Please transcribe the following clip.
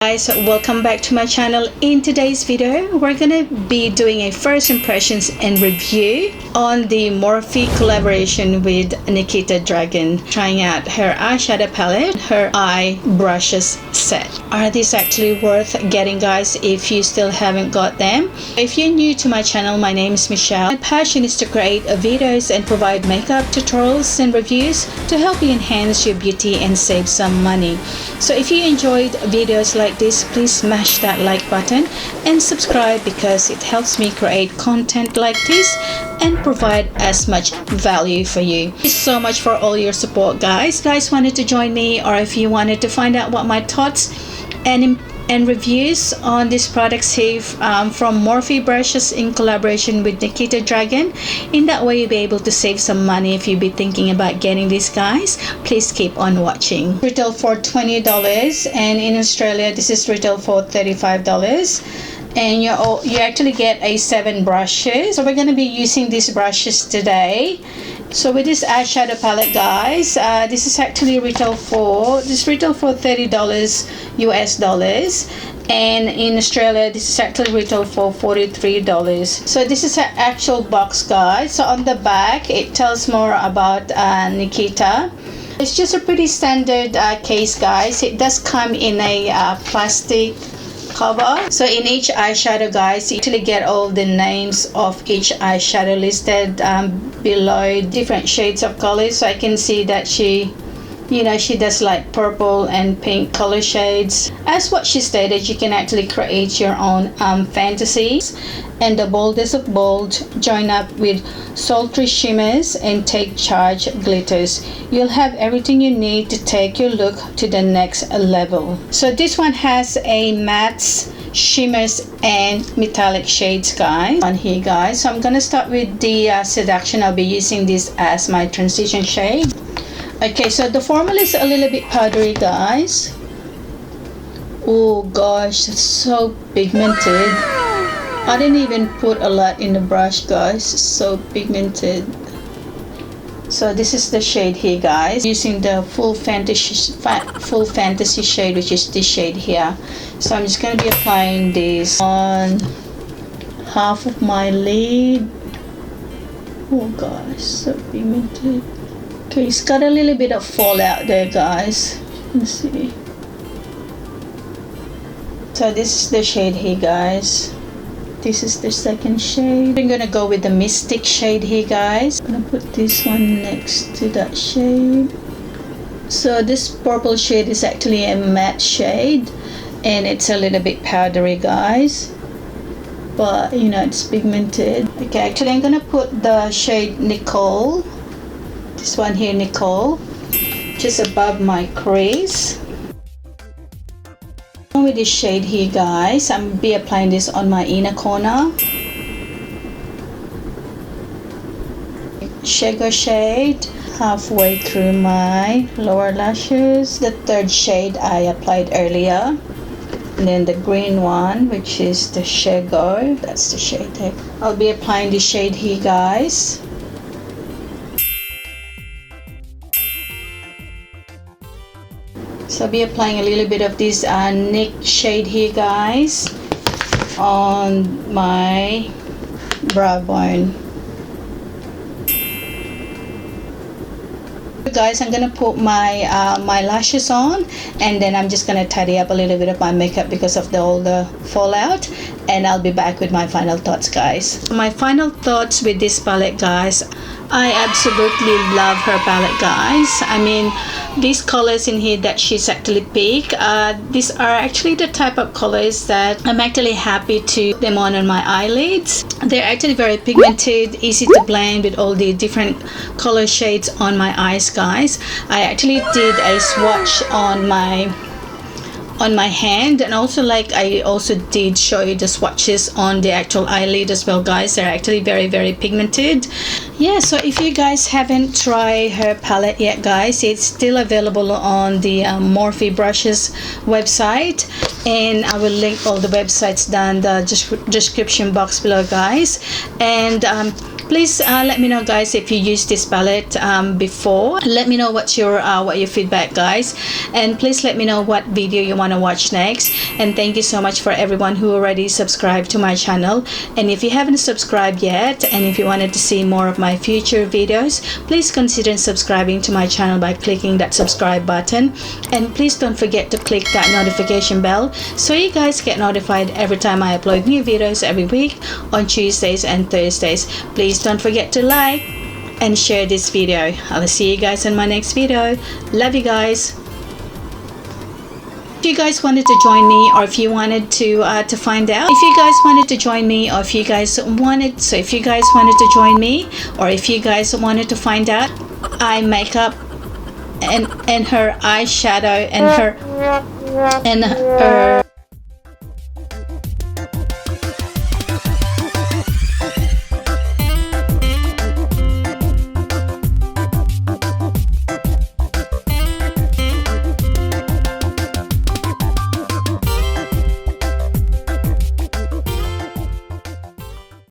Guys, welcome back to my channel. In today's video we're gonna be doing a first impressions and review on the Morphe collaboration with Nikita Dragun, trying out her eyeshadow palette, her eye brushes set. Are these actually worth getting, guys, if you still haven't got them? If you're new to my channel, my name is Michelle. My passion is to create videos and provide makeup tutorials and reviews to help you enhance your beauty and save some money. So if you enjoyed videos like this, please smash that like button and subscribe, because it helps me create content like this and provide as much value for you. Thank you so much for all your support, guys. Wanted to join me, or if you wanted to find out what my thoughts and reviews on this product from Morphe brushes in collaboration with Nikita Dragun. In that way you'll be able to save some money if you be thinking about getting these, guys. Please keep on watching. Retail for $20, and in Australia this is retail for $35. And you actually get 7 brushes. So we're going to be using these brushes today. So with this eyeshadow palette, guys, this is actually retail for $30 US dollars, and in Australia this is actually retail for $43. So this is an actual box, guys. So on the back it tells more about Nikita. It's just a pretty standard case, guys. It does come in a plastic cover. So in each eyeshadow, guys, you actually get all the names of each eyeshadow listed below, different shades of colors. So I can see that she does like purple and pink color shades. As what she stated, you can actually create your own fantasies, and the boldest of bold join up with sultry shimmers and take charge glitters. You'll have everything you need to take your look to the next level. So this one has a mattes, shimmers and metallic shades, guys, on here, guys. So I'm gonna start with the Seduction. I'll be using this as my transition shade. Okay, so the formula is a little bit powdery, guys. Oh gosh, it's so pigmented. I didn't even put a lot in the brush, guys. It's so pigmented. So this is the shade here, guys, using the full fantasy shade, which is this shade here. So I'm just going to be applying this on half of my lid. Oh gosh, so pigmented. Okay, it's got a little bit of fallout there, guys. Let's see. So this is the shade here, guys. This is the second shade. I'm gonna go with the Mystic shade here, guys. I'm gonna put this one next to that shade. So this purple shade is actually a matte shade, and it's a little bit powdery, guys, but it's pigmented. Okay, actually I'm gonna put the shade Nicole, this one here, Nicole, just above my crease. With this shade here, guys, I'm be applying this on my inner corner. Sugar shade halfway through my lower lashes. The third shade I applied earlier, and then the green one, which is the Sugar, that's the shade there. I'll be applying this shade here, guys. So I'll be applying a little bit of this Nick shade here, guys, on my brow bone. Guys, I'm gonna put my my lashes on, and then I'm just gonna tidy up a little bit of my makeup because of all the fallout, and I'll be back with my final thoughts, guys. My final thoughts with this palette, guys. I absolutely love her palette, guys. I mean, these colors in here that she's actually picked, these are actually the type of colors that I'm actually happy to put them on my eyelids. They're actually very pigmented, easy to blend with all the different color shades on my eyes, guys. I actually did a swatch on my hand, and also I also did show you the swatches on the actual eyelid as well, guys. They're actually very, very pigmented. Yeah, so if you guys haven't tried her palette yet, guys, it's still available on the Morphe brushes website, and I will link all the websites down the description box below, guys. And Please let me know, guys, if you used this palette before. Let me know what your feedback, guys, and please let me know what video you want to watch next. And thank you so much for everyone who already subscribed to my channel. And if you haven't subscribed yet, and if you wanted to see more of my future videos, please consider subscribing to my channel by clicking that subscribe button. And please don't forget to click that notification bell so you guys get notified every time I upload new videos every week on Tuesdays and Thursdays. Please don't forget to like and share this video. I'll see you guys in my next video. Love you guys. If you guys wanted to join me, or if you wanted to find out, if you guys wanted to join me, or if you guys wanted to join me, or if you guys wanted to find out eye makeup and her eyeshadow and her